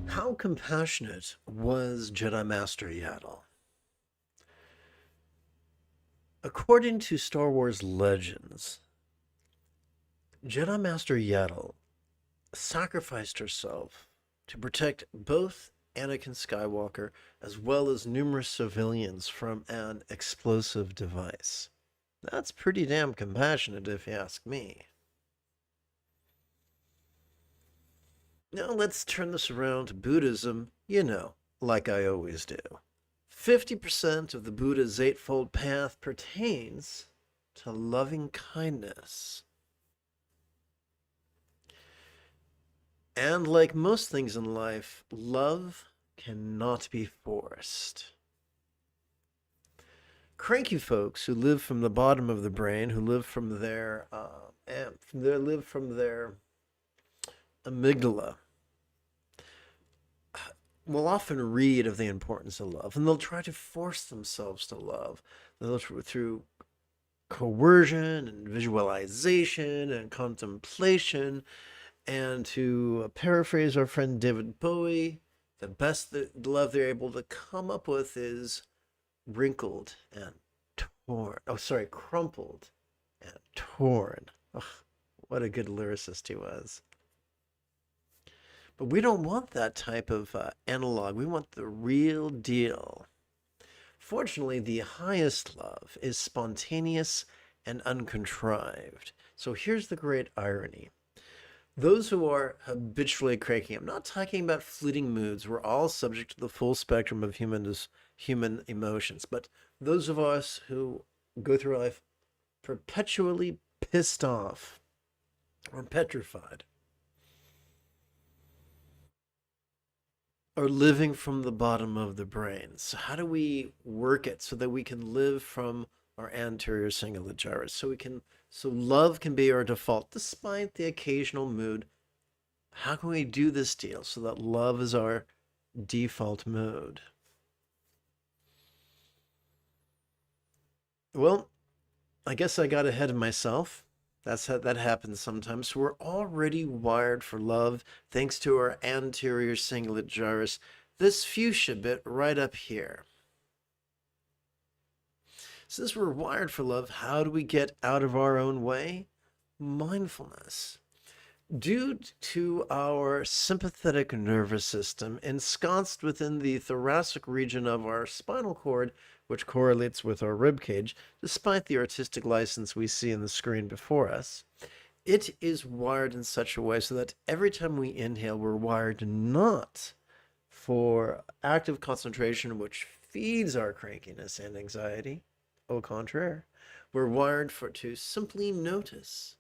How compassionate was Jedi Master Yaddle? According to Star Wars legends, Jedi Master Yaddle sacrificed herself to protect both Anakin Skywalker as well as numerous civilians from an explosive device. That's pretty damn compassionate, if you ask me. Now let's turn this around to Buddhism, like I always do. 50% of the Buddha's Eightfold Path pertains to loving kindness. And like most things in life, love cannot be forced. Cranky folks who live from the bottom of the brain, who live from their amygdala, will often read of the importance of love, and they'll try to force themselves to love. Through coercion and visualization and contemplation. And to paraphrase our friend David Bowie, the best love they're able to come up with is wrinkled and torn. Oh, sorry, crumpled and torn. Ugh, what a good lyricist he was. But we don't want that type of analog. We want the real deal. Fortunately, the highest love is spontaneous and uncontrived. So here's the great irony. Those who are habitually cranky, I'm not talking about fleeting moods. We're all subject to the full spectrum of human emotions. But those of us who go through life perpetually pissed off or petrified are living from the bottom of the brain. So how do we work it so that we can live from our anterior cingulate gyrus? So love can be our default, despite the occasional mood. How can we do this deal so that love is our default mode? Well, I guess I got ahead of myself. That happens sometimes. So we're already wired for love thanks to our anterior cingulate gyrus, this fuchsia bit right up here. Since we're wired for love, how do we get out of our own way? Mindfulness. Due to our sympathetic nervous system ensconced within the thoracic region of our spinal cord, which correlates with our rib cage, despite the artistic license we see in the screen before us, it is wired in such a way so that every time we inhale, we're wired not for active concentration, which feeds our crankiness and anxiety. Au contraire, we're wired to simply notice,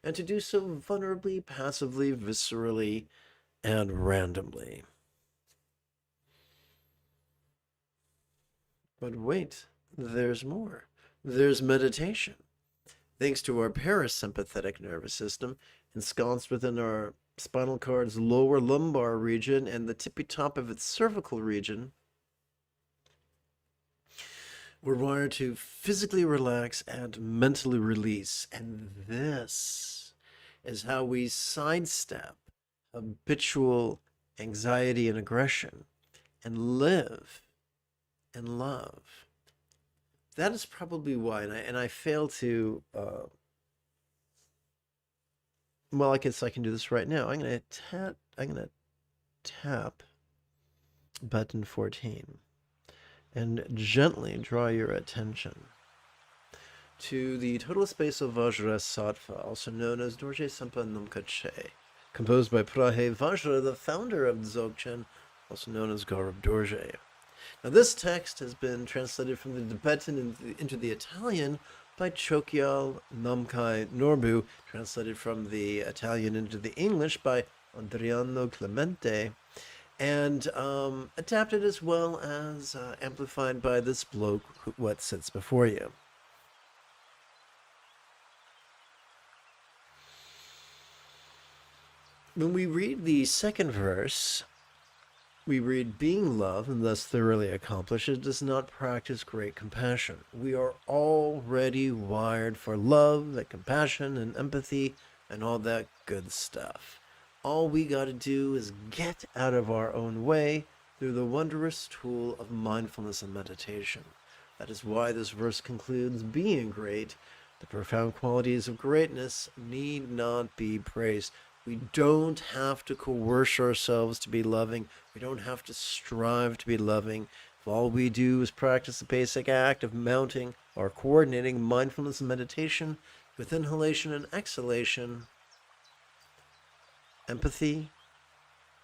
and to do so vulnerably, passively, viscerally, and randomly. But wait, there's more. There's meditation. Thanks to our parasympathetic nervous system, ensconced within our spinal cord's lower lumbar region and the tippy top of its cervical region, we're wired to physically relax and mentally release. And this is how we sidestep habitual anxiety and aggression and live and love. That is probably why, and I fail to, well, I guess I can do this right now. I'm gonna tap button 14 and gently draw your attention to the total space of Vajrasattva, also known as Dorje Sampa Numkache, composed by Prahe Vajra, the founder of Dzogchen, also known as Gaurav Dorje. Now, this text has been translated from the Tibetan into the Italian by Chokyal Namkai Norbu, translated from the Italian into the English by Adriano Clemente, and adapted as well as amplified by this bloke what sits before you. When we read the second verse, we read, being love and thus thoroughly accomplished, it does not practice great compassion. We are already wired for love, that compassion and empathy and all that good stuff. All we got to do is get out of our own way through the wondrous tool of mindfulness and meditation. That is why this verse concludes, being great, the profound qualities of greatness need not be praised. We don't have to coerce ourselves to be loving. We don't have to strive to be loving. If all we do is practice the basic act of mounting or coordinating mindfulness and meditation with inhalation and exhalation, empathy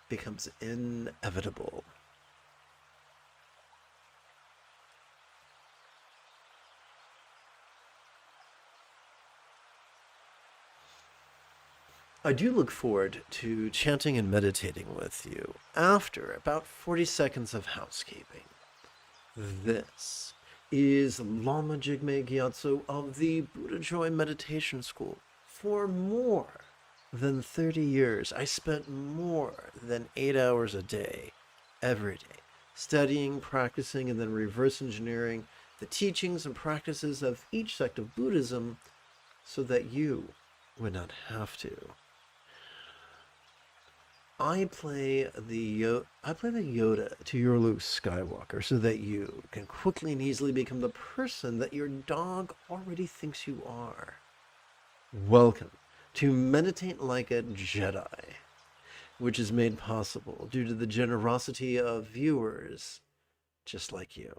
becomes inevitable. I do look forward to chanting and meditating with you after about 40 seconds of housekeeping. This is Lama Jigme Gyatso of the Buddha Joy Meditation School. For more than 30 years, I spent more than 8 hours a day, every day, studying, practicing, and then reverse engineering the teachings and practices of each sect of Buddhism so that you would not have to. I play the Yoda to your Luke Skywalker so that you can quickly and easily become the person that your dog already thinks you are. Welcome to Meditate Like a Jedi, which is made possible due to the generosity of viewers just like you.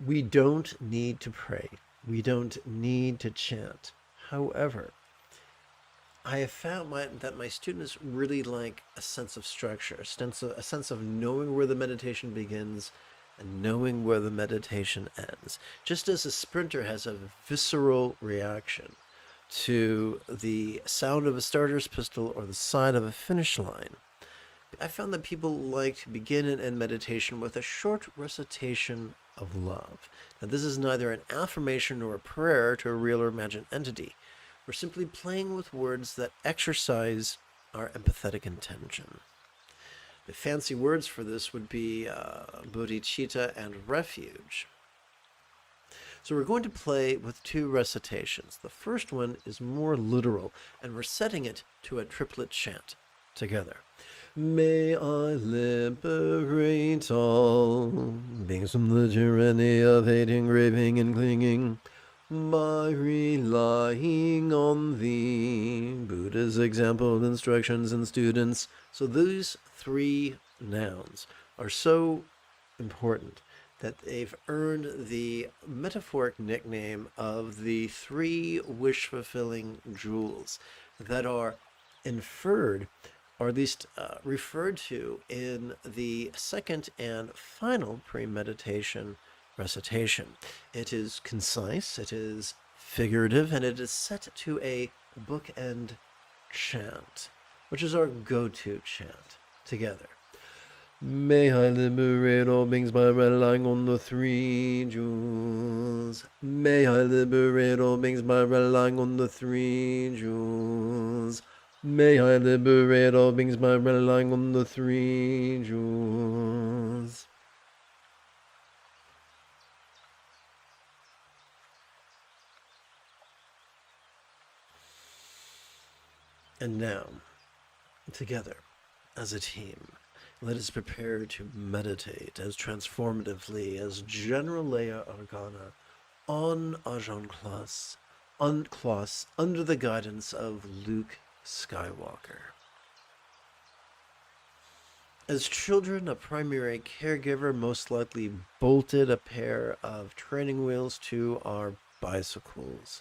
We don't need to pray. We don't need to chant. However, I have found that my students really like a sense of structure, a sense of knowing where the meditation begins and knowing where the meditation ends. Just as a sprinter has a visceral reaction to the sound of a starter's pistol or the sign of a finish line, I found that people like to begin and end meditation with a short recitation of love. Now, this is neither an affirmation nor a prayer to a real or imagined entity. We're simply playing with words that exercise our empathetic intention. The fancy words for this would be bodhicitta and refuge. So we're going to play with two recitations. The first one is more literal, and we're setting it to a triplet chant together. May I liberate all beings from the tyranny of hating, craving, and clinging, by relying on thee, Buddha's example, instructions, and students. So these three nouns are so important that they've earned the metaphoric nickname of the three wish-fulfilling jewels that are inferred, or at least referred to, in the second and final pre-meditation recitation. It is concise, it is figurative, and it is set to a bookend chant, which is our go-to chant together. May I liberate all beings by relying on the three jewels. May I liberate all beings by relying on the three jewels. May I liberate all beings by relying on the three jewels. And now, together, as a team, let us prepare to meditate as transformatively as General Leia Organa on Ajahn Claus under the guidance of Luke Skywalker. As children, a primary caregiver most likely bolted a pair of training wheels to our bicycles.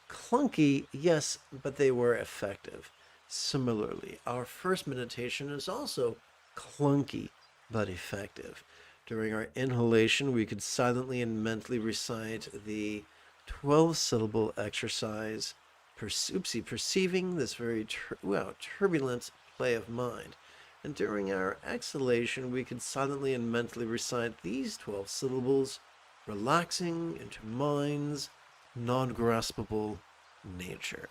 Clunky, yes, but they were effective. Similarly, our first meditation is also clunky, but effective. During our inhalation, we could silently and mentally recite the 12-syllable exercise, perceiving this very turbulent play of mind. And during our exhalation, we could silently and mentally recite these 12 syllables, relaxing into mind's non-graspable nature.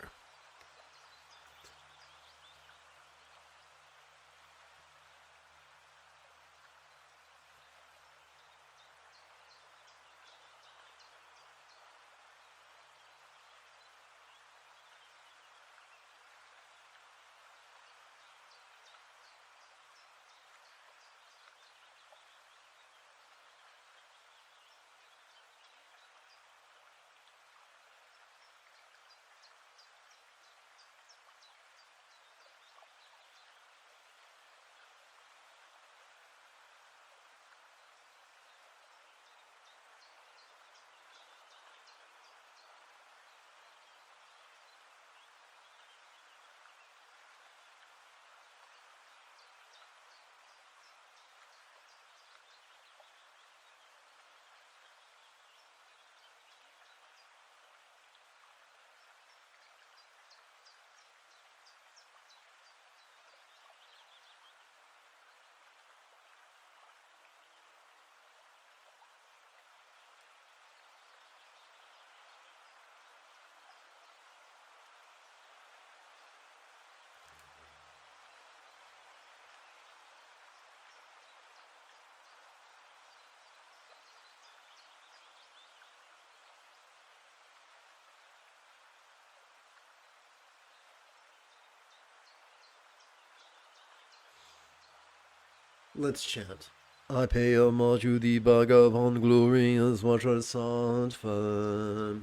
Let's chant. I pay homage to the Bhagavan glorious Vajrasattva.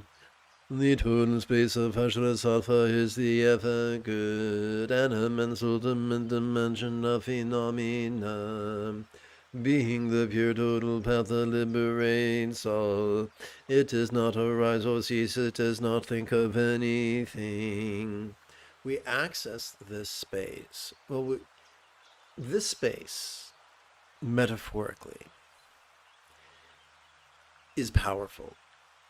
The total space of Vajrasattva is the ever good and immense ultimate dimension of phenomena. Being the pure total path that liberates all, it does not arise or cease, it does not think of anything. We access this space. This space, metaphorically, is powerful.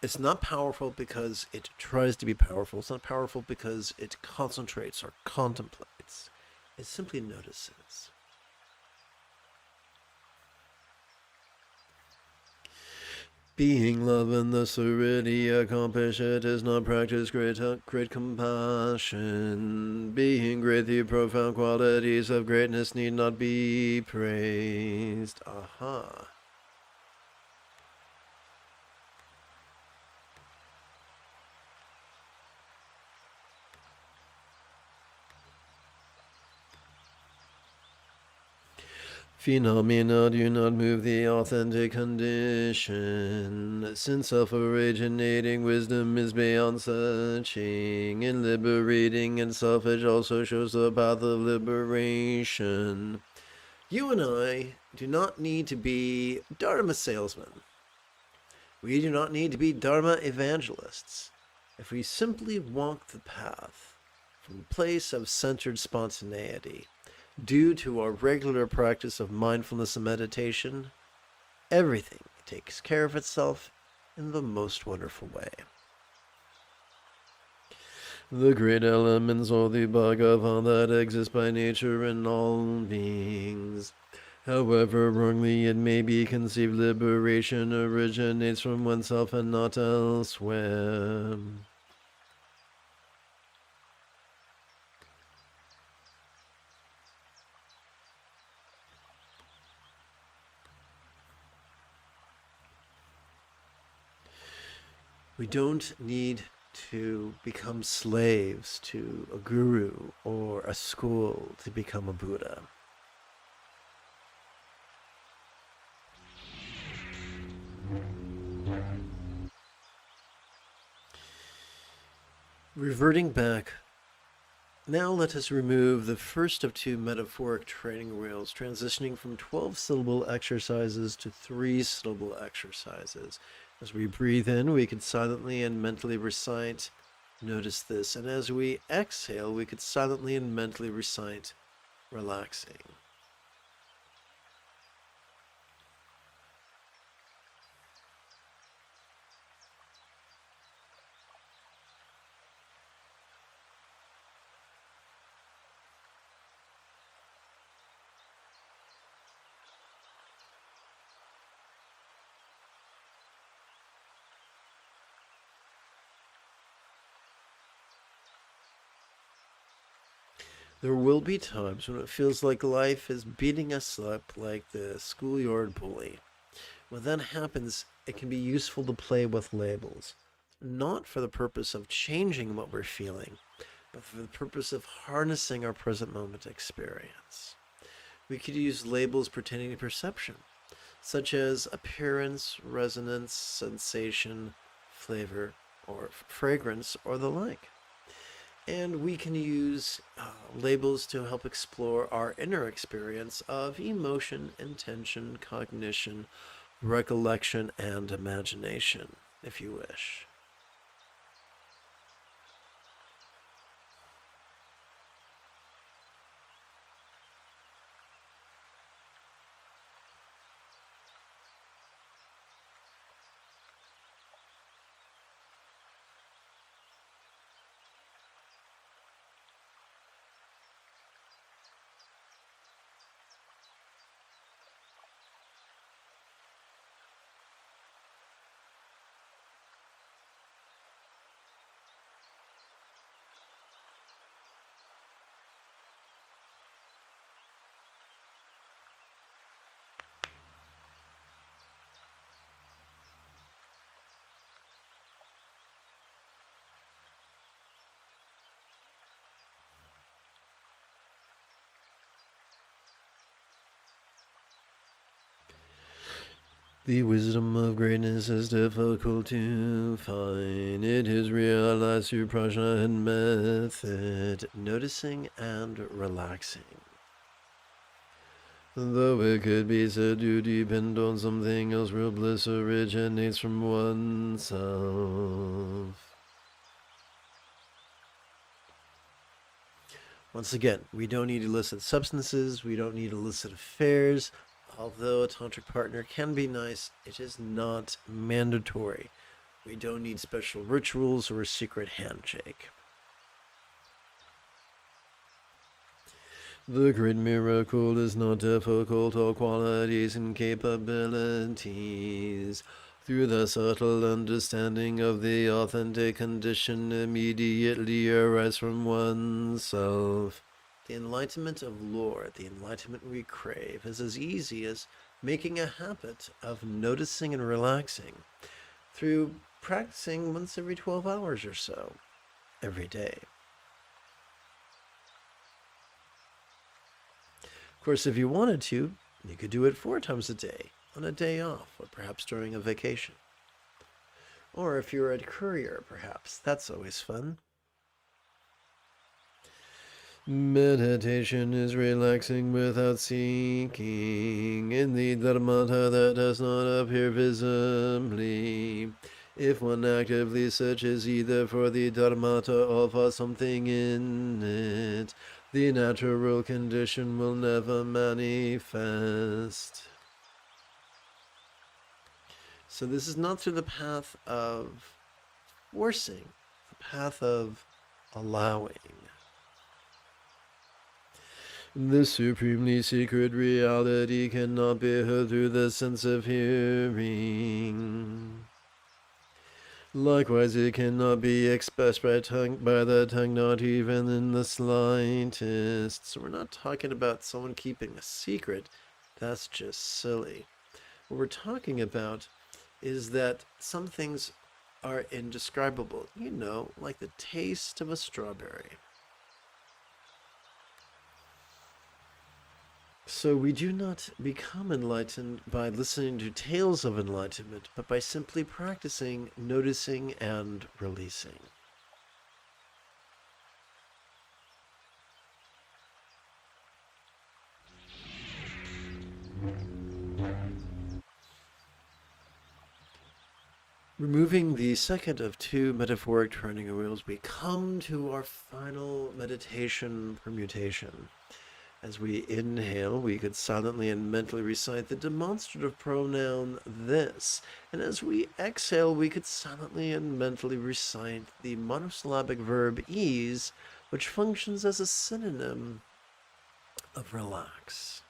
It's not powerful because it tries to be powerful. It's not powerful because it concentrates or contemplates. It simply notices. Being love and thus already accomplished, it is not practice great compassion. Being great, the profound qualities of greatness need not be praised. Aha. Phenomena do not move the authentic condition, since self-originating wisdom is beyond searching, and liberating itself, it also shows the path of liberation. You and I do not need to be Dharma salesmen. We do not need to be Dharma evangelists. If we simply walk the path from a place of centered spontaneity, due to our regular practice of mindfulness and meditation, everything takes care of itself in the most wonderful way. The great elements are the Bhagavan that exist by nature in all beings. However wrongly it may be conceived, liberation originates from oneself and not elsewhere. We don't need to become slaves to a guru or a school to become a Buddha. Reverting back, now let us remove the first of two metaphoric training wheels, transitioning from 12-syllable exercises to 3-syllable exercises. As we breathe in, we could silently and mentally recite, notice this, and as we exhale, we could silently and mentally recite, relaxing. There will be times when it feels like life is beating us up like the schoolyard bully. When that happens, it can be useful to play with labels, not for the purpose of changing what we're feeling, but for the purpose of harnessing our present moment experience. We could use labels pertaining to perception, such as appearance, resonance, sensation, flavor, or fragrance, or the like. And we can use labels to help explore our inner experience of emotion, intention, cognition, recollection, and imagination, if you wish. The wisdom of greatness is difficult to find. It is realized through prajna and method, noticing and relaxing. Though it could be said to depend on something else, real bliss originates from oneself. Once again, we don't need illicit substances, we don't need illicit affairs. Although a tantric partner can be nice, it is not mandatory. We don't need special rituals or a secret handshake. The great miracle is not difficult, all qualities and capabilities. Through the subtle understanding of the authentic condition immediately arise from oneself. The enlightenment of Lord, the enlightenment we crave, is as easy as making a habit of noticing and relaxing through practicing once every 12 hours or so, every day. Of course, if you wanted to, you could do it 4 times a day, on a day off, or perhaps during a vacation. Or if you're a courier, perhaps. That's always fun. Meditation is relaxing without seeking in the dharmata that does not appear visibly. If one actively searches either for the dharmata or for something in it, the natural condition will never manifest. So this is not through the path of forcing, the path of allowing. The supremely secret reality cannot be heard through the sense of hearing. Likewise, it cannot be expressed by the tongue, not even in the slightest. So we're not talking about someone keeping a secret. That's just silly. What we're talking about is that some things are indescribable. You know, like the taste of a strawberry. So we do not become enlightened by listening to tales of enlightenment, but by simply practicing, noticing, and releasing. Removing the second of 2 metaphoric turning wheels, we come to our final meditation permutation. As we inhale, we could silently and mentally recite the demonstrative pronoun this. And as we exhale, we could silently and mentally recite the monosyllabic verb ease, which functions as a synonym of relax.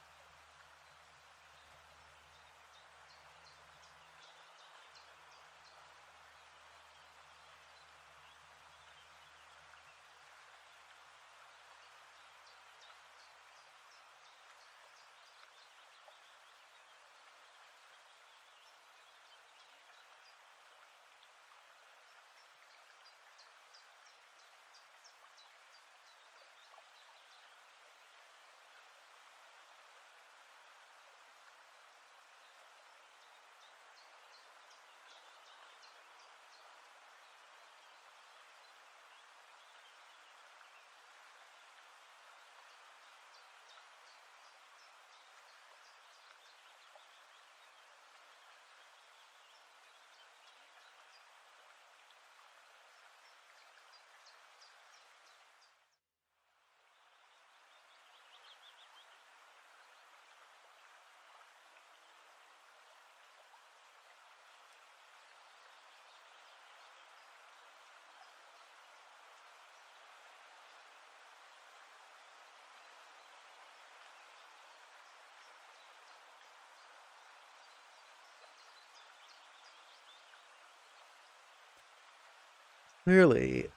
Clearly,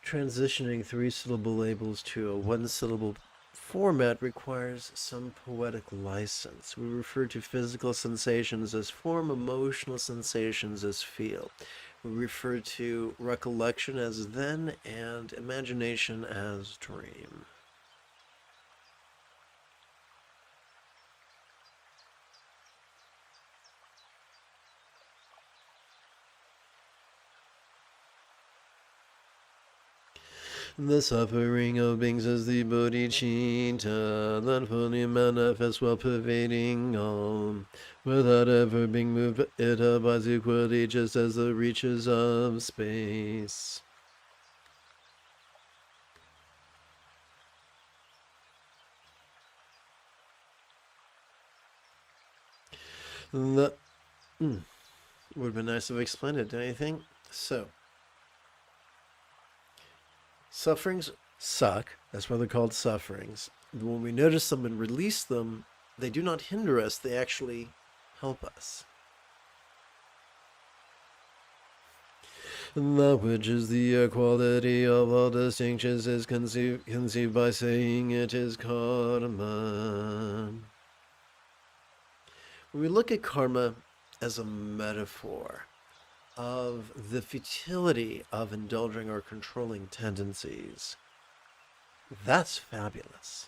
transitioning 3-syllable labels to a 1-syllable format requires some poetic license. We refer to physical sensations as form, emotional sensations as feel. We refer to recollection as then, and imagination as dream. The suffering of beings is the bodhicitta that fully manifests while pervading all, without ever being moved. It abides equally just as the reaches of space. The would have been nice if I explained it, don't you think? So, sufferings suck. That's why they're called sufferings. When we notice them and release them, they do not hinder us. They actually help us. That which is the equality of all distinctions is conceived by saying it is karma. When we look at karma as a metaphor of the futility of indulging or controlling tendencies, that's fabulous.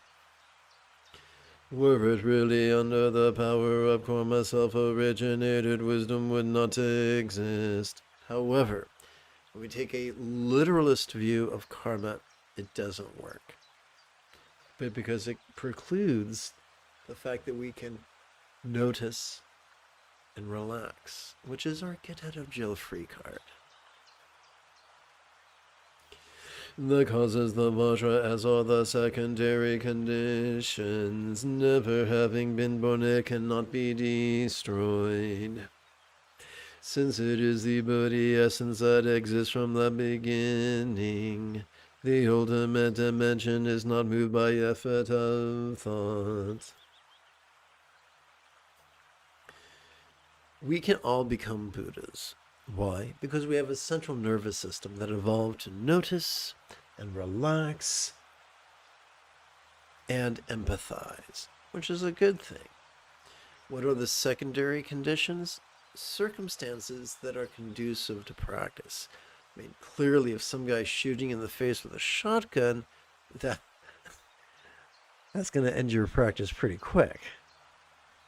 Were it really under the power of karma, self-originated wisdom would not exist. However, when we take a literalist view of karma, it doesn't work. But because it precludes the fact that we can notice and relax, which is our get out of jail free card. The causes, the vajra, as are the secondary conditions. Never having been born, it cannot be destroyed. Since it is the Bodhi essence that exists from the beginning, the ultimate dimension is not moved by effort of thought. We can all become Buddhas. Why? Because we have a central nervous system that evolved to notice and relax and empathize, which is a good thing. What are the secondary conditions? Circumstances that are conducive to practice. I mean, clearly, if some guy's shooting in the face with a shotgun, that's going to end your practice pretty quick.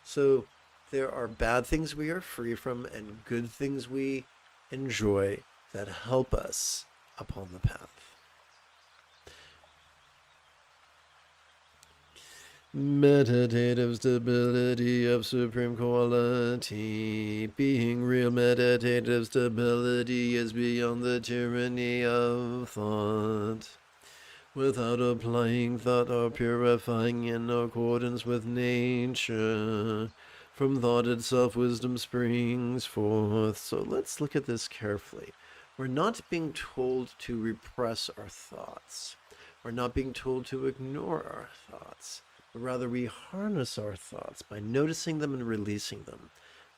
So there are bad things we are free from and good things we enjoy that help us upon the path. Meditative stability of supreme quality. Being real meditative stability is beyond the tyranny of thought. Without applying thought or purifying in accordance with nature. From thought itself, wisdom springs forth. So let's look at this carefully. We're not being told to repress our thoughts. We're not being told to ignore our thoughts. But rather, we harness our thoughts by noticing them and releasing them,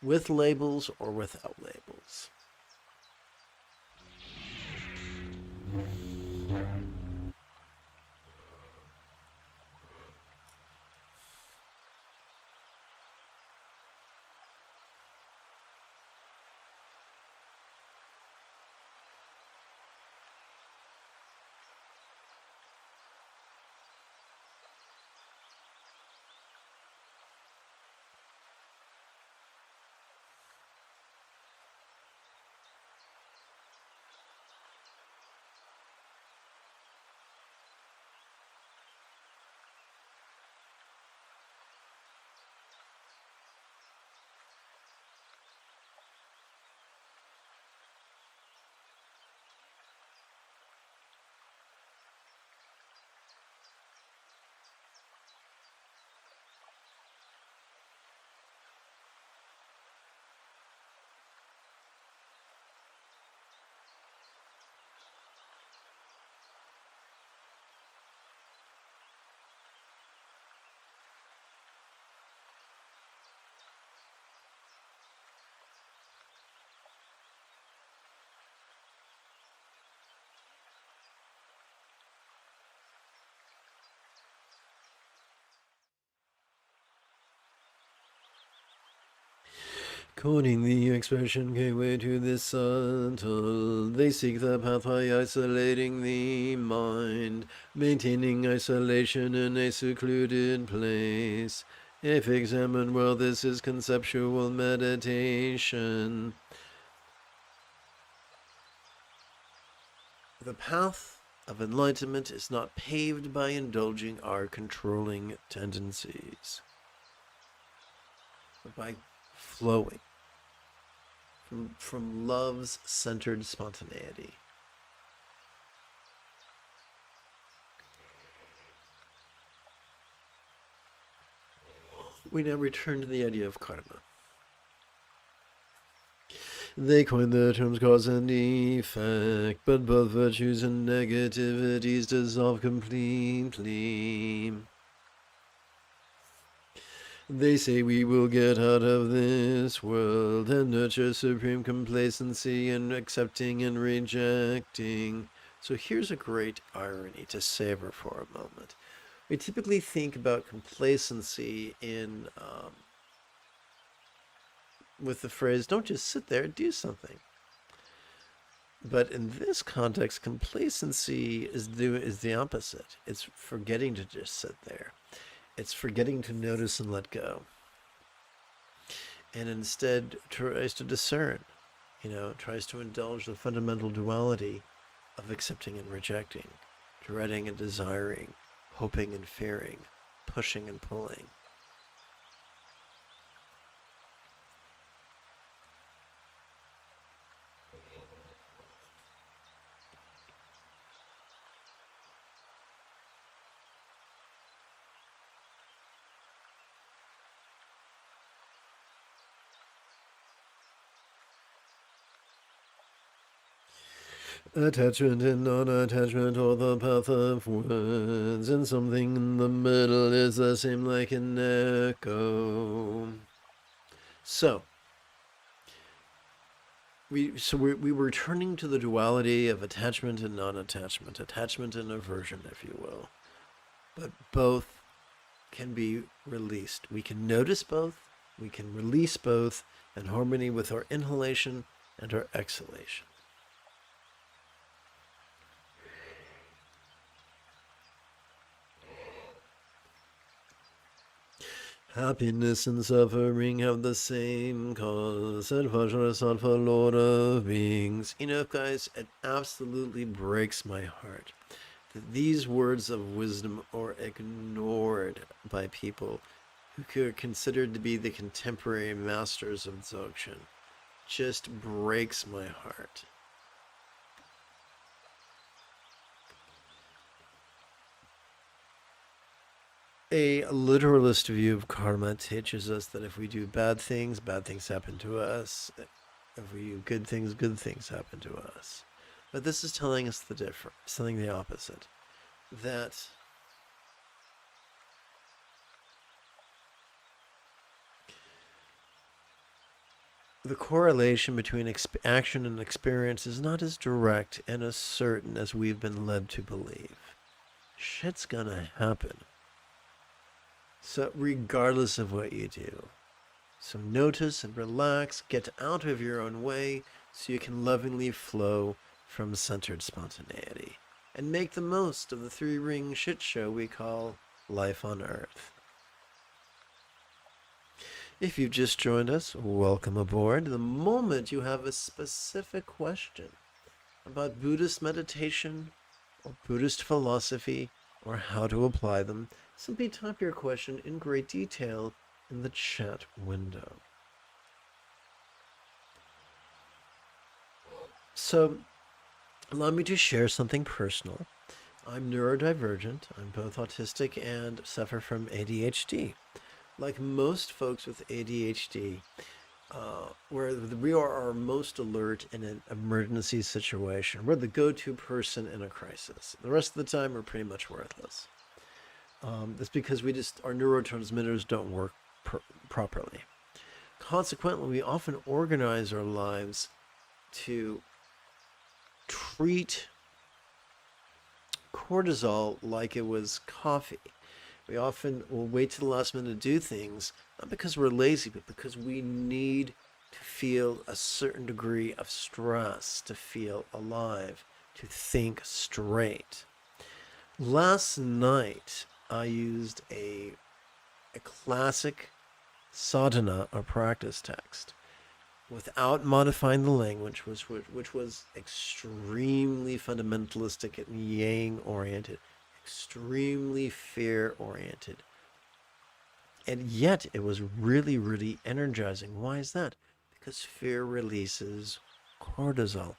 with labels or without labels. Quoting the expression gateway to the subtle, they seek the path by isolating the mind, maintaining isolation in a secluded place. If examined well, this is conceptual meditation. The path of enlightenment is not paved by indulging our controlling tendencies, but by flowing from love's centered spontaneity. We now return to the idea of karma. They coin the terms cause and effect, but both virtues and negativities dissolve completely. They say we will get out of this world and nurture supreme complacency in accepting and rejecting. So here's a great irony to savor for a moment. We typically think about complacency in with the phrase, don't just sit there, do something. But in this context, complacency is the opposite. It's forgetting to just sit there. It's forgetting to notice and let go. And instead tries to discern, tries to indulge the fundamental duality of accepting and rejecting, dreading and desiring, hoping and fearing, pushing and pulling. Attachment and non-attachment, or the path of words, and something in the middle is the same like an echo. So we were returning to the duality of attachment and non-attachment, attachment and aversion, if you will. But both can be released. We can notice both, we can release both in harmony with our inhalation and our exhalation. Happiness and suffering have the same cause, and pleasure is sought for Lord of beings. Guys, it absolutely breaks my heart that these words of wisdom are ignored by people who are considered to be the contemporary masters of Dzogchen. Just breaks my heart. A literalist view of karma teaches us that if we do bad things happen to us. If we do good things happen to us. But this is telling us the difference, telling the opposite. That the correlation between action and experience is not as direct and as certain as we've been led to believe. Shit's gonna happen. So regardless of what you do. So notice and relax, get out of your own way so you can lovingly flow from centered spontaneity and make the most of the three-ring shit show we call life on Earth. If you've just joined us, welcome aboard. The moment you have a specific question about Buddhist meditation or Buddhist philosophy or how to apply them, simply type your question in great detail in the chat window. So, allow me to share something personal. I'm neurodivergent. I'm both autistic and suffer from ADHD. Like most folks with ADHD, where we are most alert in an emergency situation. We're the go-to person in a crisis. The rest of the time, we're pretty much worthless. That's because our neurotransmitters don't work properly. Consequently, we often organize our lives to treat cortisol like it was coffee. We often will wait to the last minute to do things, not because we're lazy, but because we need to feel a certain degree of stress, to feel alive, to think straight. Last night, I used a classic sadhana or practice text. without modifying the language, which was extremely fundamentalistic and yang oriented, extremely fear oriented. And yet it was really, really energizing. Why is that? Because fear releases cortisol.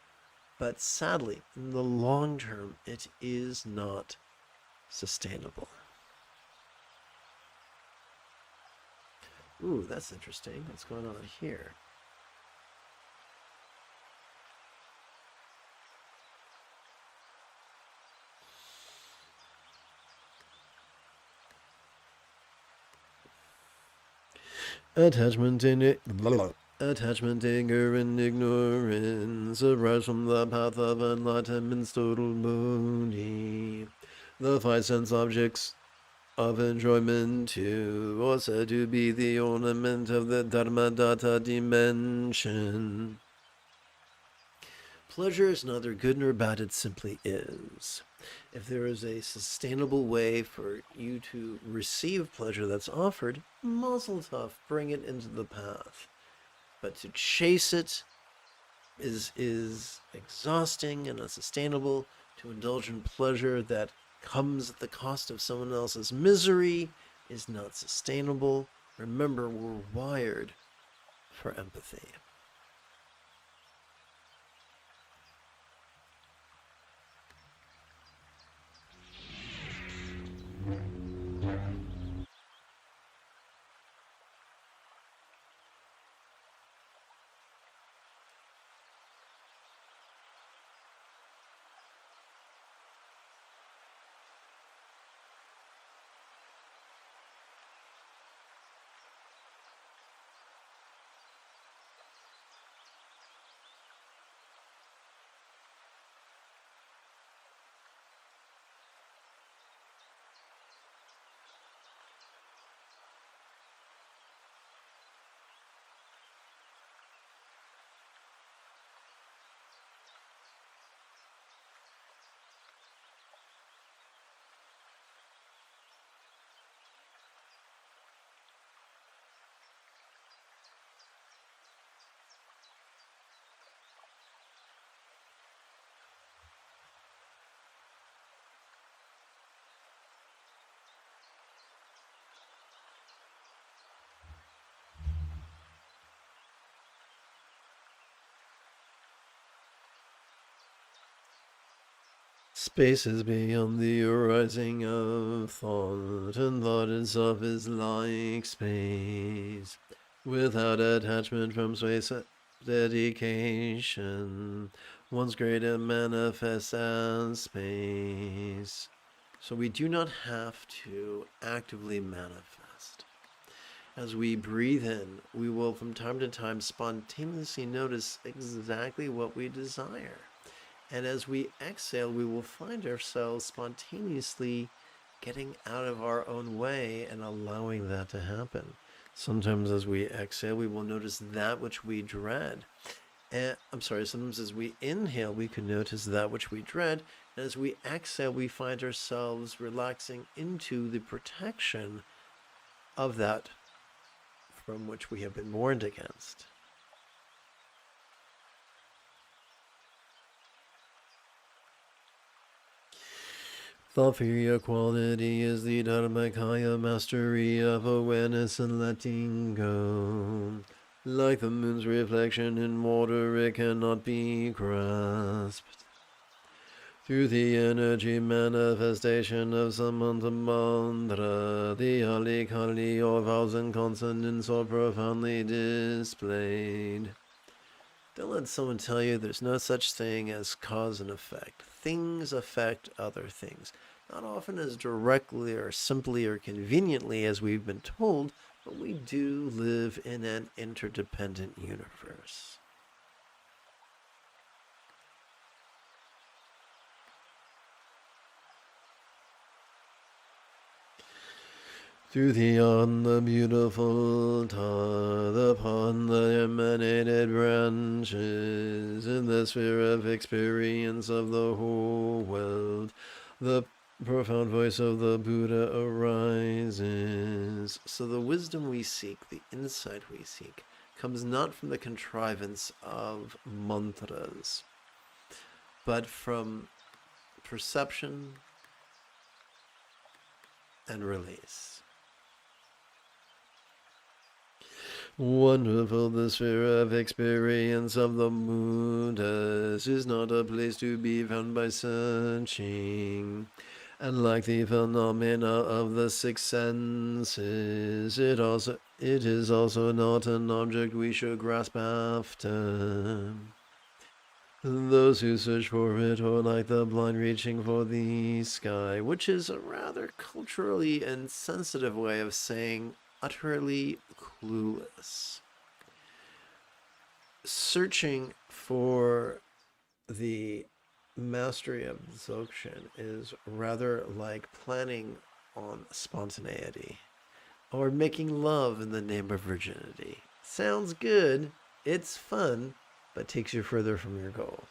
But sadly, in the long term, it is not sustainable. Ooh, that's interesting. What's going on here? Attachment, anger, and ignorance arise from the path of enlightenment's total body. The five sense objects of enjoyment too are said to be the ornament of the Dharmadhata dimension. Pleasure is neither good nor bad, it simply is. If there is a sustainable way for you to receive pleasure that's offered, mazel tov, bring it into the path. But to chase it is exhausting and unsustainable. To indulge in pleasure that comes at the cost of someone else's misery is not sustainable. Remember, we're wired for empathy. Space is beyond the arising of thought, and thought itself is like space. Without attachment from space, dedication, one's greater manifests as space. So we do not have to actively manifest. As we breathe in, we will from time to time spontaneously notice exactly what we desire. And as we exhale, we will find ourselves spontaneously getting out of our own way and allowing that to happen. Sometimes as we exhale, we will notice that which we dread. Sometimes as we inhale, we can notice that which we dread. And as we exhale, we find ourselves relaxing into the protection of that from which we have been warned against. Thought for your quality is the Dharmakaya mastery of awareness and letting go. Like the moon's reflection in water, it cannot be grasped. Through the energy manifestation of Samanta Mantra, the Ali Kali or vowels and consonants are profoundly displayed. Don't let someone tell you there's no such thing as cause and effect. Things affect other things. Not often as directly or simply or conveniently as we've been told, but we do live in an interdependent universe. Through the beautiful tide upon the emanated branches, in the sphere of experience of the whole world, the profound voice of the Buddha arises. So the wisdom we seek, the insight we seek, comes not from the contrivance of mantras, but from perception and release. Wonderful the sphere of experience of the Buddhas is not a place to be found by searching. And like the phenomena of the six senses, it is also not an object we should grasp after. Those who search for it are like the blind reaching for the sky, which is a rather culturally insensitive way of saying utterly clueless. Searching for the mastery of Dzogchen is rather like planning on spontaneity or making love in the name of virginity. Sounds good, it's fun, but takes you further from your goal.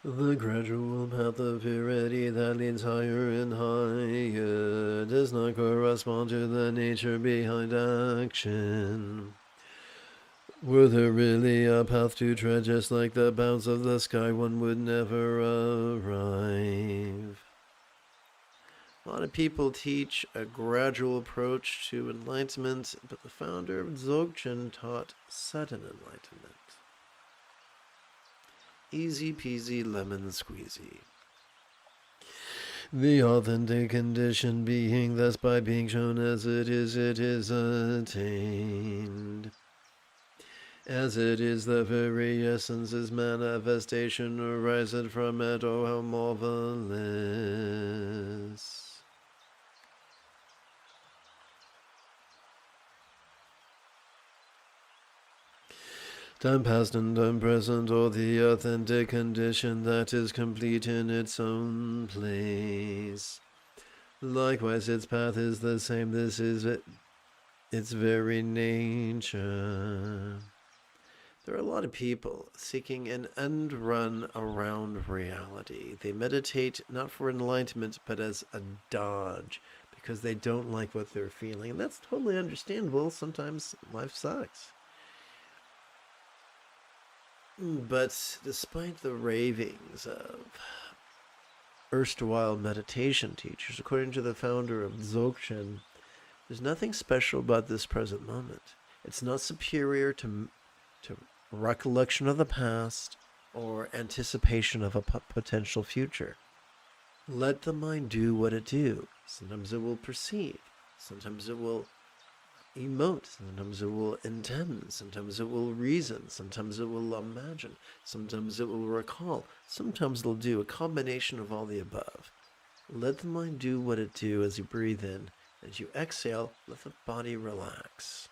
The gradual path of purity that leads higher and higher does not correspond to the nature behind action. Were there really a path to tread just like the bounds of the sky, one would never arrive. A lot of people teach a gradual approach to enlightenment, but the founder of Dzogchen taught sudden enlightenment. Easy peasy lemon squeezy. The authentic condition being thus by being shown as it is attained. As it is, the very essence's manifestation ariseth from it, oh how marvelous. Time past and time present, or the authentic condition that is complete in its own place. Likewise, its path is the same. This is its very nature. There are a lot of people seeking an end run around reality. They meditate not for enlightenment, but as a dodge, because they don't like what they're feeling. And that's totally understandable. Sometimes life sucks. But despite the ravings of erstwhile meditation teachers, according to the founder of Dzogchen, there's nothing special about this present moment. It's not superior to recollection of the past or anticipation of a potential future. Let the mind do what it do. Sometimes it will perceive. Sometimes it will emote, sometimes it will intend, sometimes it will reason, sometimes it will imagine, sometimes it will recall, sometimes it'll do a combination of all the above. Let the mind do what it do as you breathe in. As you exhale, let the body relax.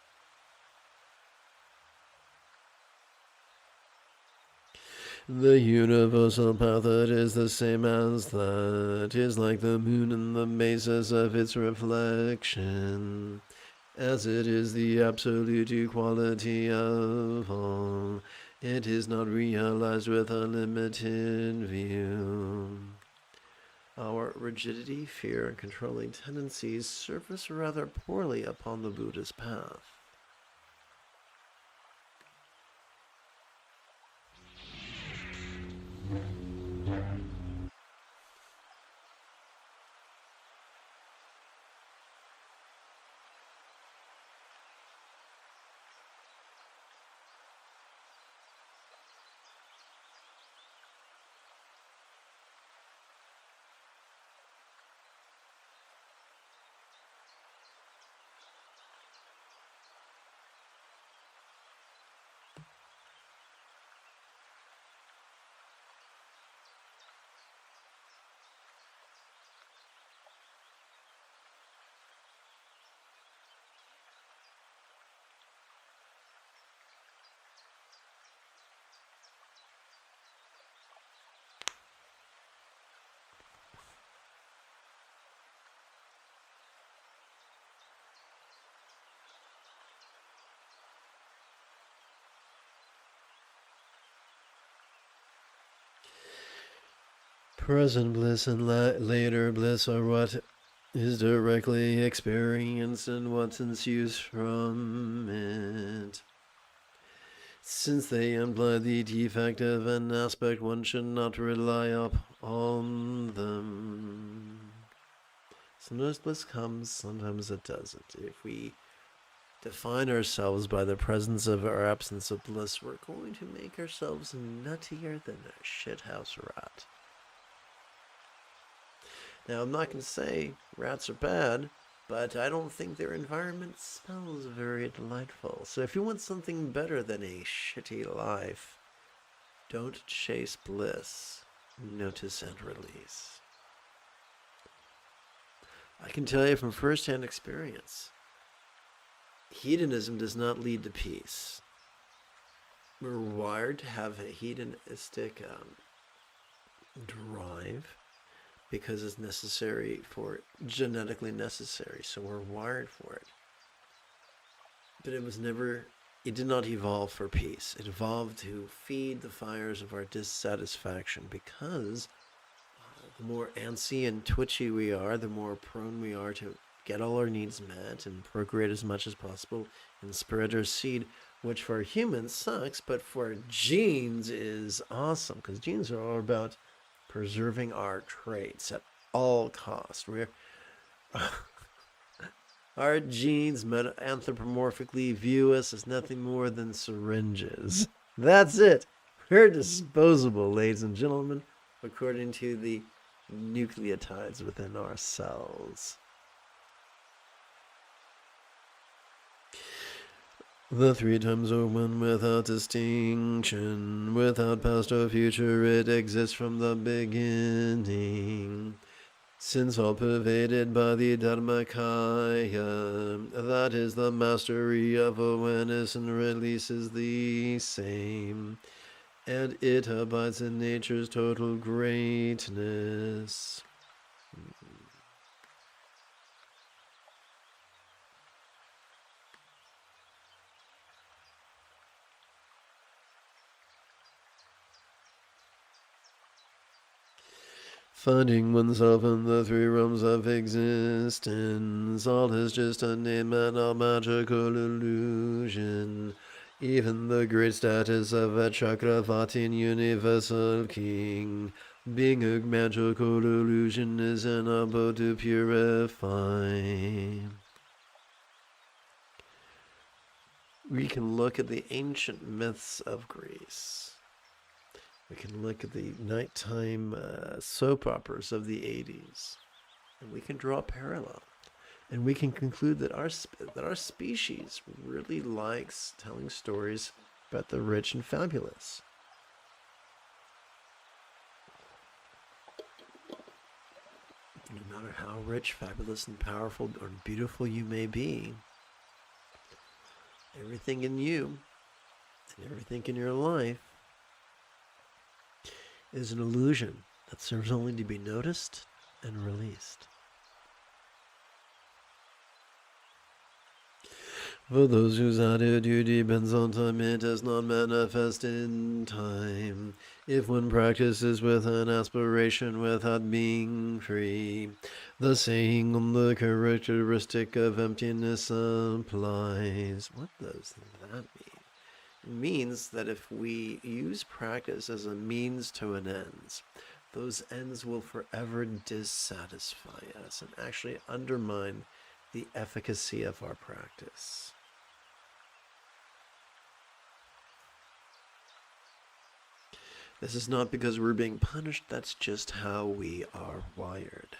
The universal path that is the same as that is like the moon in the basis of its reflection. As it is the absolute equality of all, it is not realized with a limited view. Our rigidity, fear, and controlling tendencies surface rather poorly upon the Buddha's path. Present bliss and later bliss are what is directly experienced and what ensues from it. Since they imply the defect of an aspect, one should not rely upon them. Sometimes bliss comes, sometimes it doesn't. If we define ourselves by the presence of our absence of bliss, we're going to make ourselves nuttier than a shithouse rat. Now, I'm not going to say rats are bad, but I don't think their environment smells very delightful. So if you want something better than a shitty life, don't chase bliss. Notice and release. I can tell you from first-hand experience, hedonism does not lead to peace. We're wired to have a hedonistic drive, because it's necessary genetically necessary, so we're wired for it. But it did not evolve for peace. It evolved to feed the fires of our dissatisfaction, because the more antsy and twitchy we are, the more prone we are to get all our needs met and procreate as much as possible and spread our seed, which for humans sucks, but for genes is awesome, because genes are all about preserving our traits at all costs. Our genes anthropomorphically view us as nothing more than syringes. That's it. We're disposable, ladies and gentlemen, according to the nucleotides within our cells. The three times are one without distinction, without past or future, it exists from the beginning. Since all pervaded by the Dharmakaya, that is the mastery of awareness and releases the same, and it abides in nature's total greatness. Finding oneself in the three realms of existence, all is just a name and a magical illusion. Even the great status of a Chakravartin universal king, being a magical illusion, is an abode to purify. We can look at the ancient myths of Greece. We can look at the nighttime soap operas of the 80s, and we can draw a parallel. And we can conclude that our species really likes telling stories about the rich and fabulous. No matter how rich, fabulous, and powerful or beautiful you may be, everything in you and everything in your life is an illusion that serves only to be noticed and released. For those whose attitude depends on time, it does not manifest in time. If one practices with an aspiration without being free, the saying on the characteristic of emptiness applies. What does that mean? It means that if we use practice as a means to an end, those ends will forever dissatisfy us and actually undermine the efficacy of our practice. This is not because we're being punished, that's just how we are wired.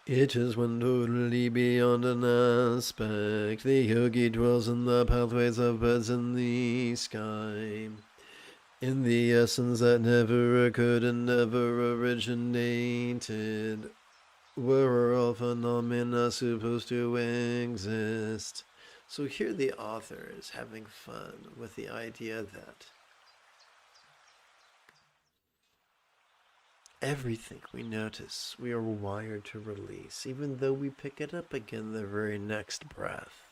It is when totally beyond an aspect, the yogi dwells in the pathways of birds in the sky. In the essence that never occurred and never originated, where all phenomena supposed to exist. So here the author is having fun with the idea that everything we notice, we are wired to release, even though we pick it up again the very next breath.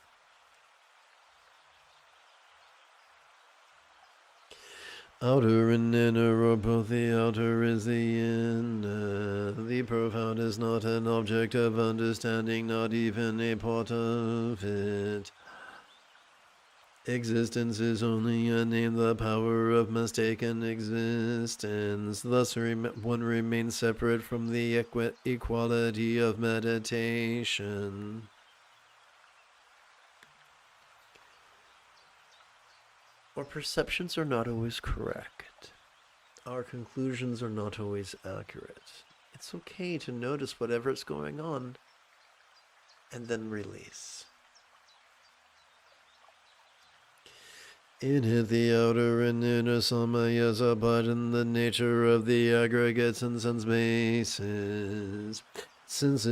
Outer and inner, or both the outer is the inner. The profound is not an object of understanding, not even a part of it. Existence is only a name, the power of mistaken existence. Thus one remains separate from the equality of meditation. Our perceptions are not always correct. Our conclusions are not always accurate. It's okay to notice whatever's going on and then release. In it, the outer and inner samayas abide in the nature of the aggregates and sense bases. Since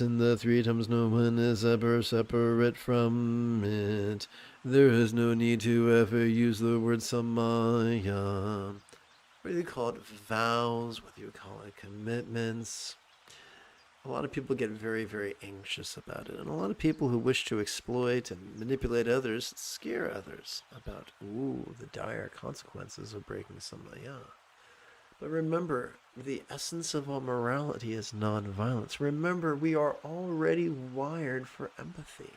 in the three times no one is ever separate from it, there is no need to ever use the word samaya. Whether you call it vows, whether you call it commitments, a lot of people get very, very anxious about it. And a lot of people who wish to exploit and manipulate others scare others about, the dire consequences of breaking samaya. But remember, the essence of all morality is nonviolence. Remember, we are already wired for empathy.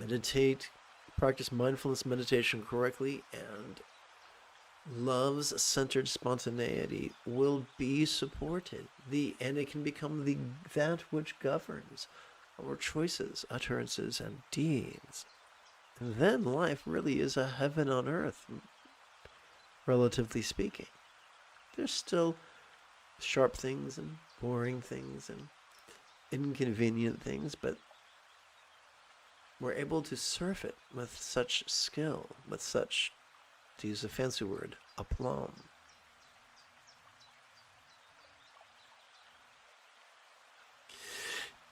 Meditate, practice mindfulness meditation correctly, and love's centered spontaneity will be supported. And it can become that which governs our choices, utterances, and deeds. And then life really is a heaven on earth, relatively speaking. There's still sharp things and boring things and inconvenient things, but we're able to surf it with such skill, with such, to use a fancy word, aplomb.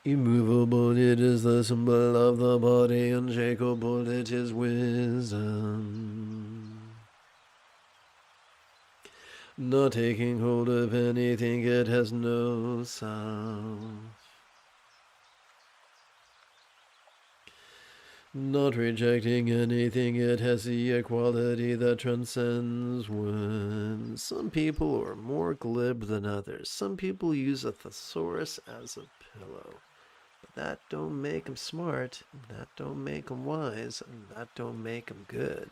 Immovable, it is the symbol of the body, unshakable, it is wisdom. Not taking hold of anything, it has no self. Not rejecting anything, it has the equality that transcends words. Some people are more glib than others. Some people use a thesaurus as a pillow. that don't make 'em smart, that don't make 'em wise, and that don't make 'em good.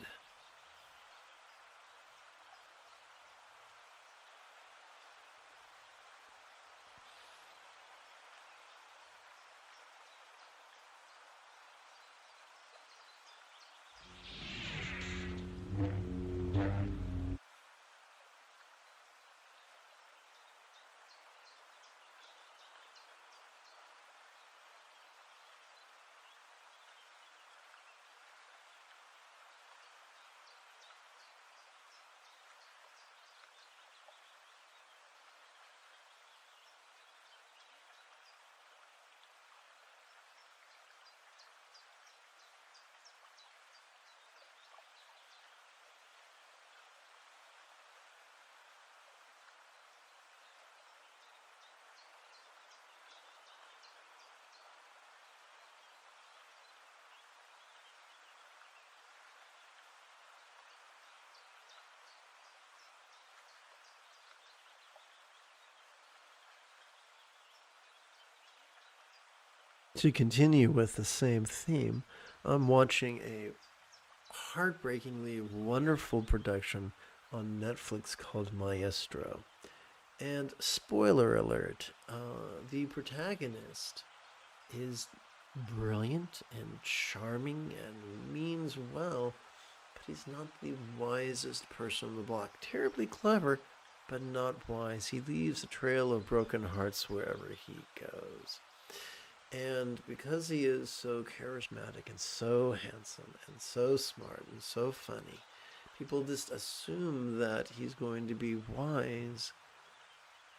To continue with the same theme, I'm watching a heartbreakingly wonderful production on Netflix called Maestro. And spoiler alert, the protagonist is brilliant and charming and means well, but he's not the wisest person on the block. Terribly clever, but not wise. He leaves a trail of broken hearts wherever he goes. And because he is so charismatic and so handsome and so smart and so funny, people just assume that he's going to be wise,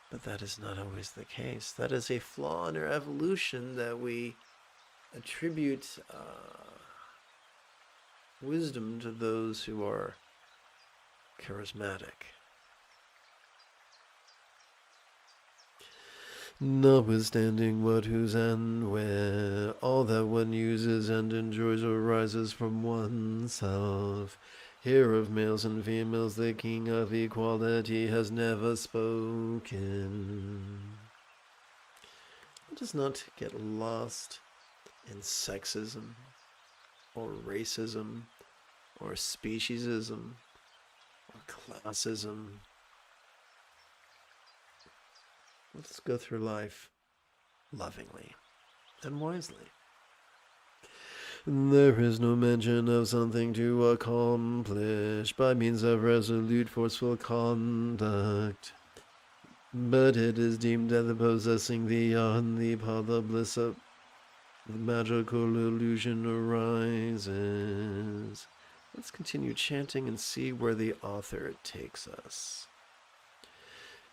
but that is not always the case. That is a flaw in our evolution, that we attribute wisdom to those who are charismatic. Notwithstanding what, whose, and where, all that one uses and enjoys arises from oneself. Here of males and females the king of equality has never spoken. Let us not get lost in sexism, or racism, or speciesism, or classism. Let's go through life lovingly and wisely. There is no mention of something to accomplish by means of resolute, forceful conduct, but it is deemed that the possessing the path, the bliss of the magical illusion arises. Let's continue chanting and see where the author takes us.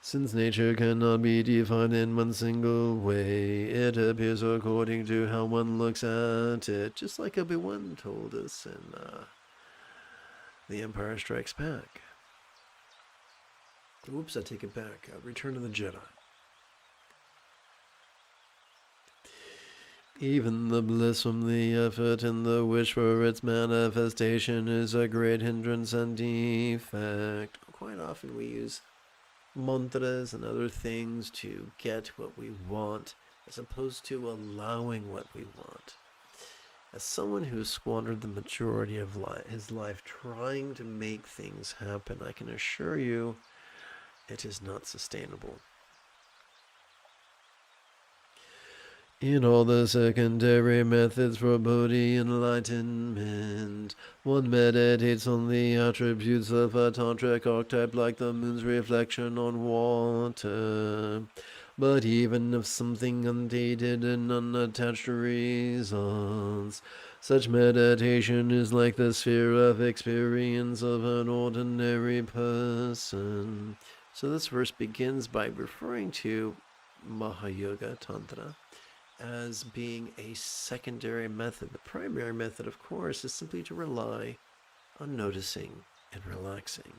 Since nature cannot be defined in one single way, it appears according to how one looks at it, just like Obi-Wan told us in The Empire Strikes Back. Oops, I take it back. Return of the Jedi. Even the bliss from the effort and the wish for its manifestation is a great hindrance and defect. Quite often we use mantras and other things to get what we want, as opposed to allowing what we want. As someone who has squandered the majority of his life trying to make things happen, I can assure you it is not sustainable. In all the secondary methods for Bodhi enlightenment, one meditates on the attributes of a tantric archetype like the moon's reflection on water. But even if something undated and unattached results, such meditation is like the sphere of experience of an ordinary person. So this verse begins by referring to Mahayoga Tantra as being a secondary method. The primary method, of course, is simply to rely on noticing and relaxing.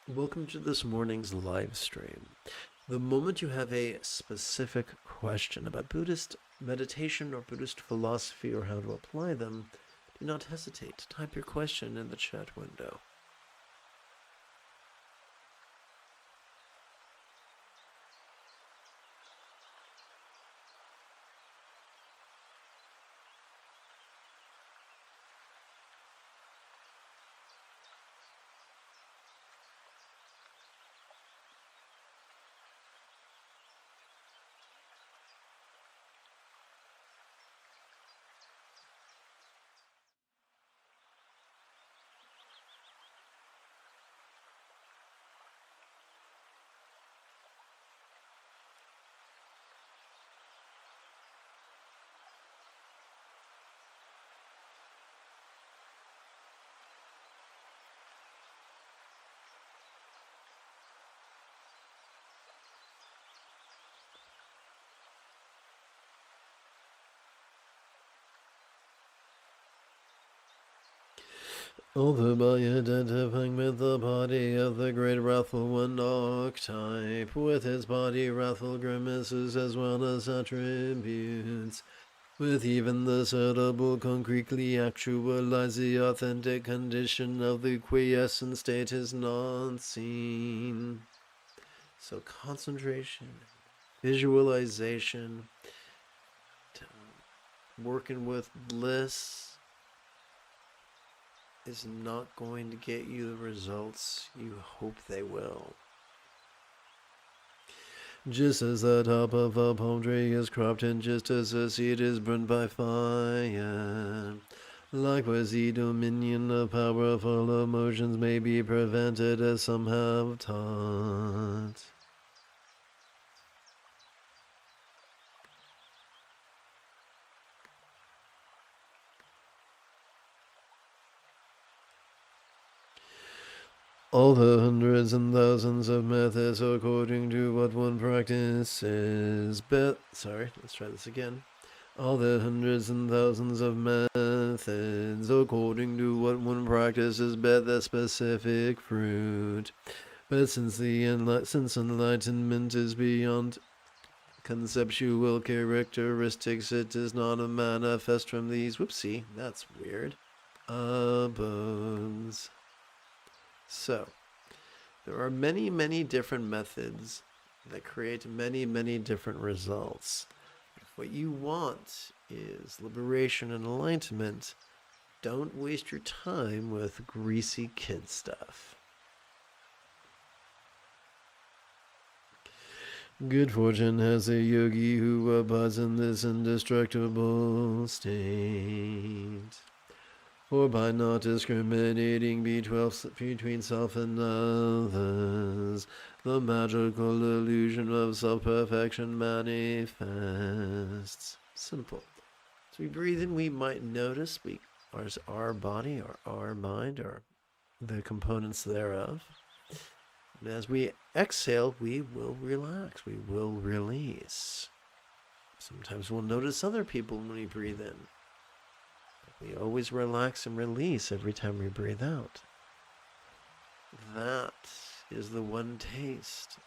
Welcome to this morning's live stream. The moment you have a specific question about Buddhist meditation or Buddhist philosophy or how to apply them, do not hesitate to type your question in the chat window. Although by identifying with the body of the great wrathful one archetype, with his body wrathful grimaces as well as attributes, with even the suitable concretely actualize the authentic condition of the quiescent state is not seen. So concentration, visualization, working with bliss is not going to get you the results you hope they will. Just as the top of a palm tree is cropped and just as a seed is burned by fire, likewise the dominion of powerful emotions may be prevented, as some have taught. All the hundreds and thousands of methods according to what one practices, let's try this again. All the hundreds and thousands of methods according to what one practices bear the specific fruit. But since enlightenment is beyond conceptual characteristics, it does not manifest from these, whoopsie, that's weird, abodes. So, there are many, many different methods that create many, many different results. If what you want is liberation and enlightenment, don't waste your time with greasy kid stuff. Good fortune has a yogi who abides in this indestructible state. For by not discriminating between self and others, the magical illusion of self-perfection manifests. Simple. As we breathe in, we might notice our body, or our mind, or the components thereof. And as we exhale, we will relax, we will release. Sometimes we'll notice other people when we breathe in. We always relax and release every time we breathe out. That is the one taste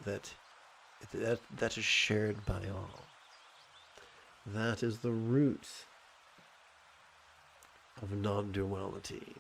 that is shared by all. That is the root of non-duality.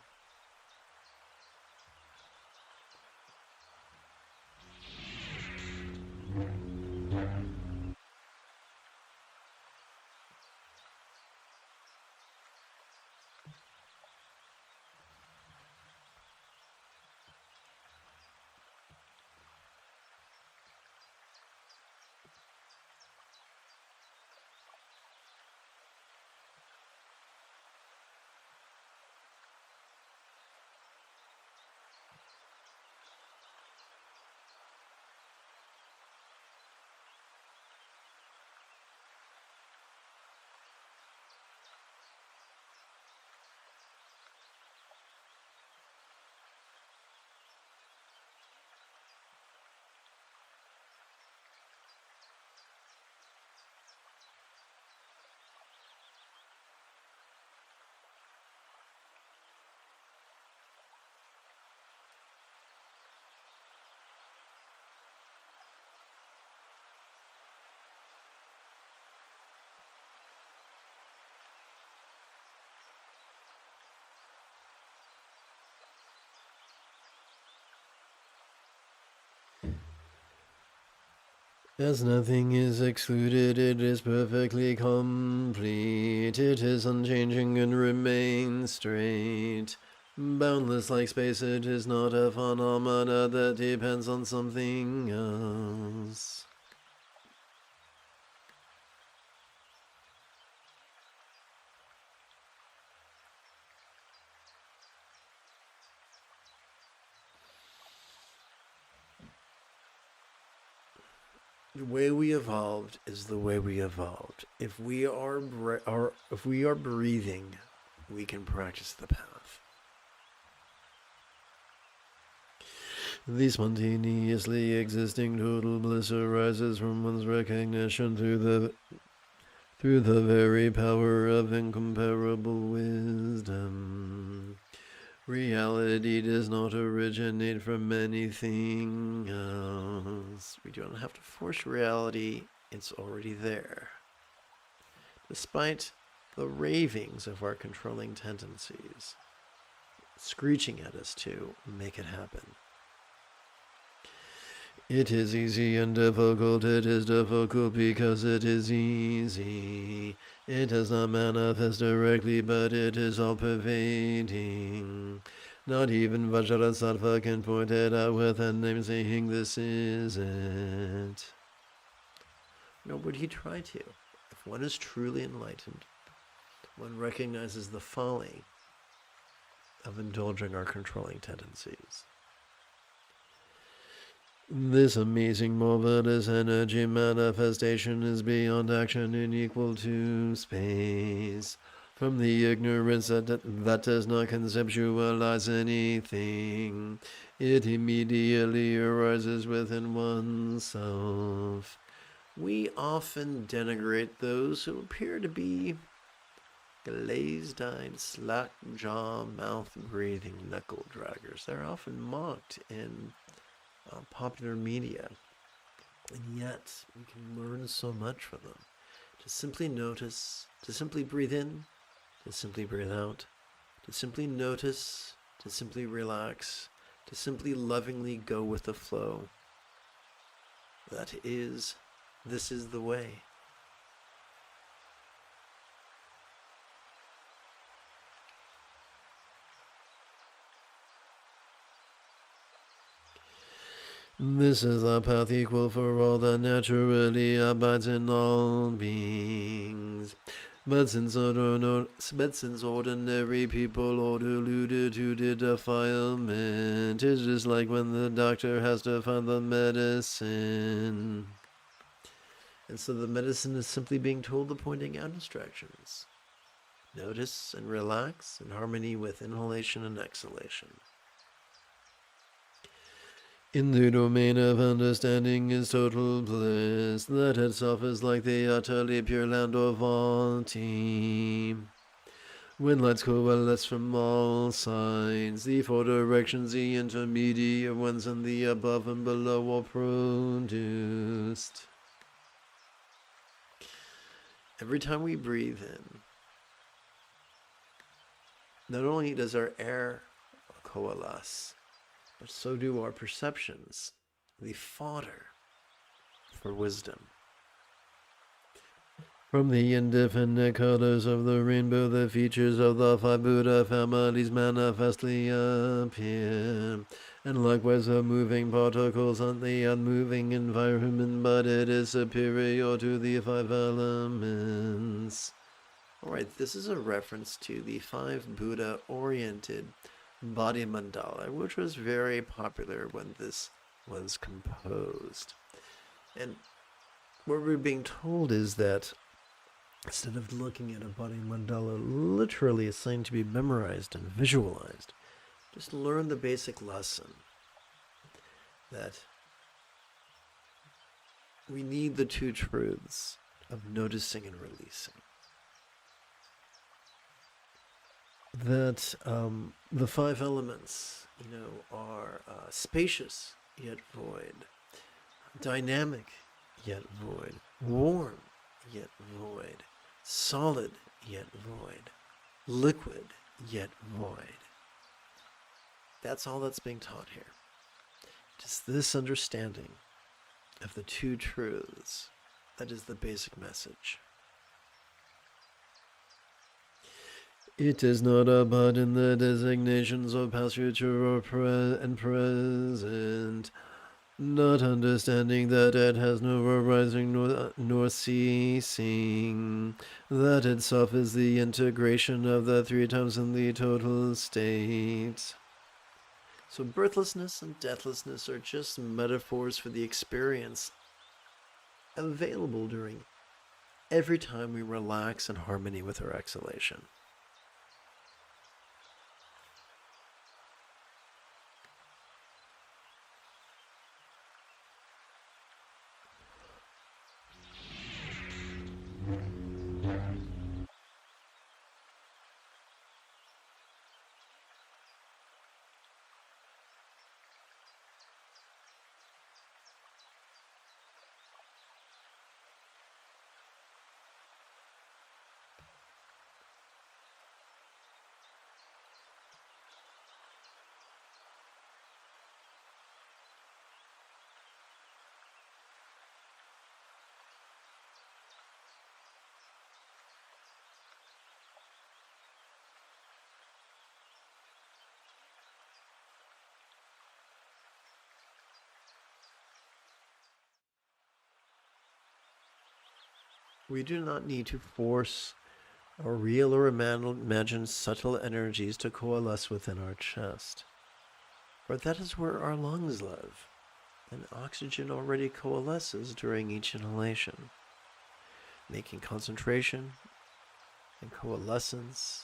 As nothing is excluded, it is perfectly complete. It is unchanging and remains straight. Boundless like space, it is not a phenomena that depends on something else. The way we evolved is the way we evolved. If we are breathing, we can practice the path. The spontaneously existing total bliss arises from one's recognition through the very power of incomparable wisdom. Reality does not originate from anything else. We don't have to force reality, it's already there. Despite the ravings of our controlling tendencies, screeching at us to make it happen. It is easy and difficult. It is difficult because it is easy. It does not manifest directly, but it is all-pervading. Not even Vajrasattva can point it out with a name, saying this is it. Nor would he try to. If one is truly enlightened, one recognizes the folly of indulging our controlling tendencies. This amazing, marvelous energy manifestation is beyond action and equal to space. From the ignorance that does not conceptualize anything, it immediately arises within oneself. We often denigrate those who appear to be glazed-eyed, slack-jaw, mouth-breathing knuckle-draggers. They're often mocked in popular media, and yet we can learn so much from them. To simply notice, to simply breathe in, to simply breathe out, to simply notice, to simply relax, to simply lovingly go with the flow. This is the way. This is the path equal for all that naturally abides in all beings. But since ordinary people are deluded to the defilement, it is like when the doctor has to find the medicine. And so the medicine is simply being told the pointing out instructions. Notice and relax in harmony with inhalation and exhalation. In the domain of understanding is total bliss. That itself is like the utterly pure land of Vanti. When lights coalesce from all sides, the four directions, the intermediate ones, and the above and below are produced. Every time we breathe in, not only does our air coalesce, but so do our perceptions, the fodder for wisdom. From the indefinite colors of the rainbow, the features of the five Buddha families manifestly appear, and likewise the moving particles on the unmoving environment, but it is superior to the five elements. Alright, this is a reference to the five Buddha-oriented body mandala, which was very popular when this was composed. And what we're being told is that instead of looking at a body mandala literally assigned to be memorized and visualized, just learn the basic lesson that we need the two truths of noticing and releasing. That the five elements, are spacious yet void, dynamic yet void, warm yet void, solid yet void, liquid yet void. That's all that's being taught here. Just this understanding of the two truths. That is the basic message. It is not about in the designations of past, future, or and present, not understanding that it has no arising nor ceasing, that itself is the integration of the three times in the total state. So birthlessness and deathlessness are just metaphors for the experience available during every time we relax in harmony with our exhalation. We do not need to force or real or imagine subtle energies to coalesce within our chest, for that is where our lungs live, and oxygen already coalesces during each inhalation, making concentration and coalescence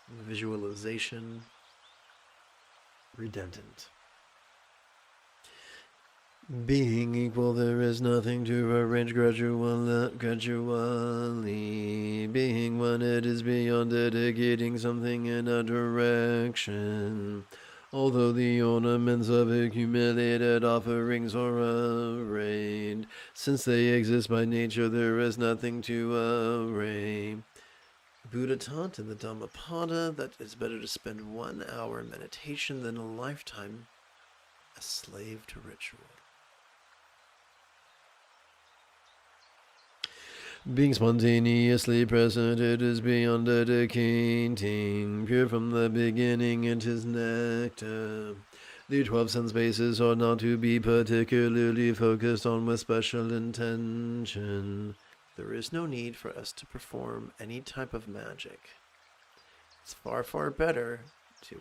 and visualization redundant. Being equal, there is nothing to arrange gradually. Being one, it is beyond dedicating something in a direction. Although the ornaments of accumulated offerings are arrayed, since they exist by nature, there is nothing to array. Buddha taught in the Dhammapada that it's better to spend 1 hour in meditation than a lifetime a slave to ritual. Being spontaneously present, it is beyond dedicating, pure from the beginning, it is nectar. The 12 sense bases are not to be particularly focused on with special intention. There is no need for us to perform any type of magic. It's far, far better to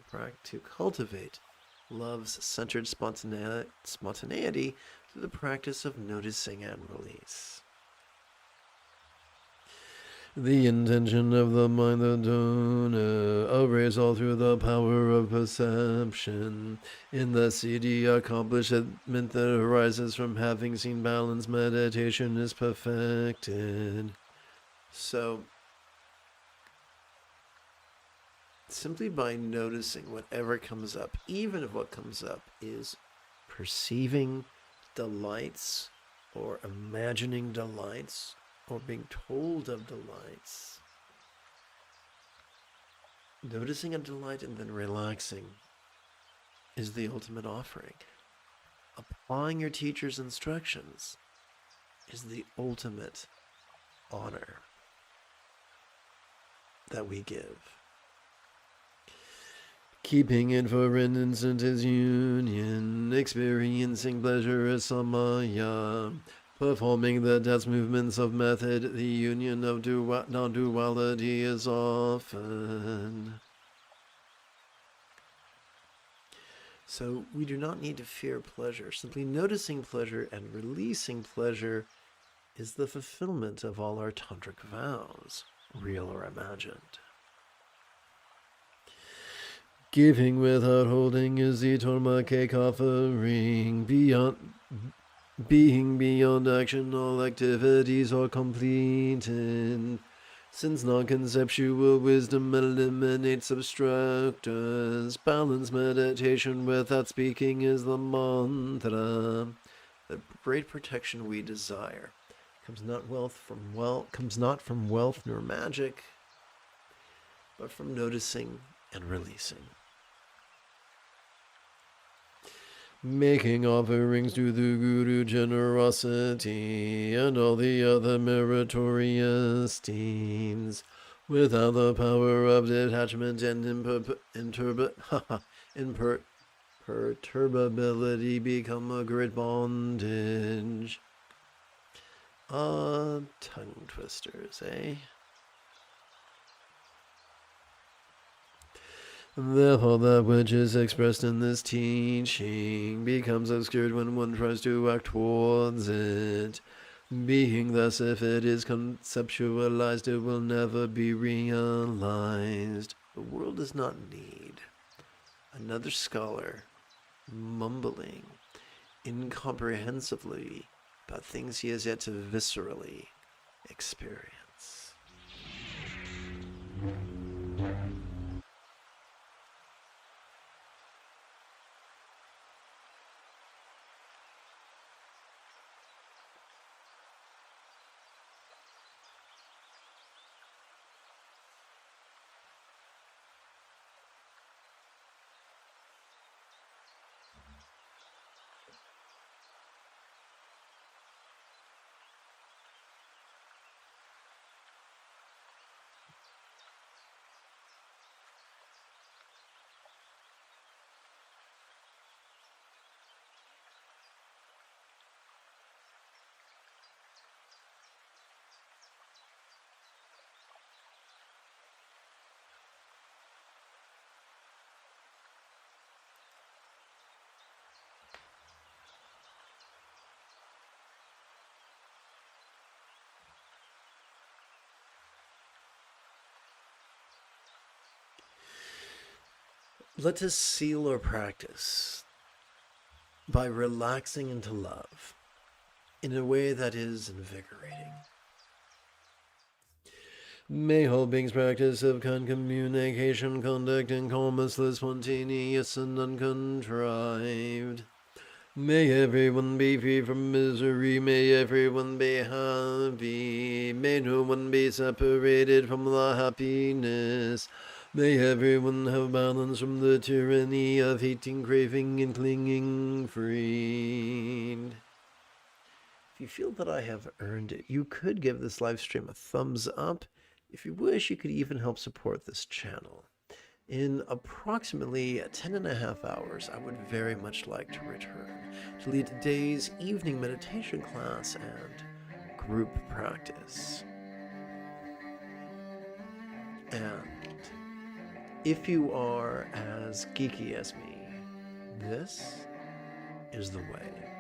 cultivate love's centered spontaneity through the practice of noticing and release. The intention of the mind, the donor, arrays all through the power of perception. In the CD, accomplishment that arises from having seen balance, meditation is perfected. So, simply by noticing whatever comes up, even if what comes up is perceiving delights or imagining delights, or being told of delights. Noticing a delight and then relaxing is the ultimate offering. Applying your teacher's instructions is the ultimate honor that we give. Keeping it for an instant is union, experiencing pleasure is samaya. Performing the dance movements of method, the union of non-duality is often. So we do not need to fear pleasure. Simply noticing pleasure and releasing pleasure is the fulfillment of all our tantric vows, real or imagined. Giving without holding is the Torma cake offering. Being beyond action, all activities are completed. Since non-conceptual wisdom eliminates obstructors, balanced meditation without speaking is the mantra. The great protection we desire comes not from wealth nor magic, but from noticing and releasing. making offerings to the Guru, generosity, and all the other meritorious deeds, without the power of detachment and imperturbability, become a great bondage. Tongue twisters, eh? Therefore, that which is expressed in this teaching becomes obscured when one tries to act towards it. Being thus, if it is conceptualized, it will never be realized. The world does not need another scholar mumbling incomprehensibly about things he has yet to viscerally experience. Let us seal our practice by relaxing into love in a way that is invigorating. May all beings practice of kind communication, conduct, and calmness, spontaneous and uncontrived. May everyone be free from misery, may everyone be happy, may no one be separated from the happiness. May everyone have balance from the tyranny of hating, craving, and clinging freed. If you feel that I have earned it, you could give this live stream a thumbs up. If you wish, you could even help support this channel. In approximately 10.5 hours, I would very much like to return to lead today's evening meditation class and group practice. And if you are as geeky as me, this is the way.